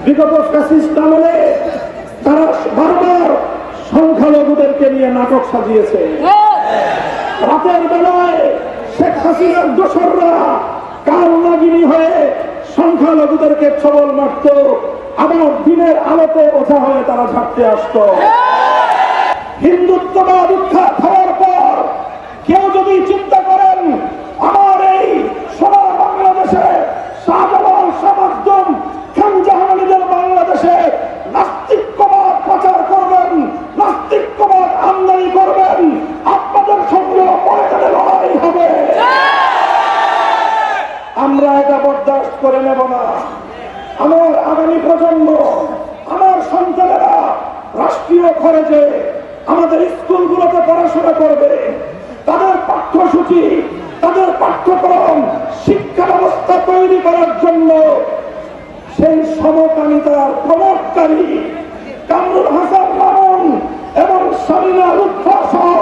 বিগত ফ্যাসিস্ট আমলে তারা বারবার সংখ্যালঘুদেরকে নিয়ে নাটক সাজিয়েছে। রাতের বেলায় শেখ হাসিনার দোসররা কাল নাগিনী হয়ে সংখ্যালঘুদেরকে ছবল মারত, আবার দিনের আলোতে ওঠা হয়ে তারা ঝাঁকতে আসত। হিন্দুত্ববাদ উৎখাত হওয়ার পর কেউ যদি চিন্তা করেন আমার এই সোনার বাংলাদেশে শাহজালাল শাহ মখদুম খান জাহাঙ্গীরের বাংলাদেশে নাস্তিক্যবাদ প্রচার করবেন, নাস্তিক্যবাদ আমদানি করবেন, আপনাদের সঙ্গে পয়সাতে লড়াই হবে। আমরা এটা বরদাস্ত করে নেব না। আমার আগামী প্রজন্ম, আমার সন্তানেরা রাষ্ট্রীয় খরচে আমাদের স্কুলগুলোতে পড়াশোনা করবে। তাদের পাঠ্যসূচি, তাদের পাঠ্যক্রম, শিক্ষা ব্যবস্থা তৈরি করার জন্য সেই সমকামিতার প্রমোটকারী কামরুল হাসান মামুন এবং শামিনা লুৎফা সহ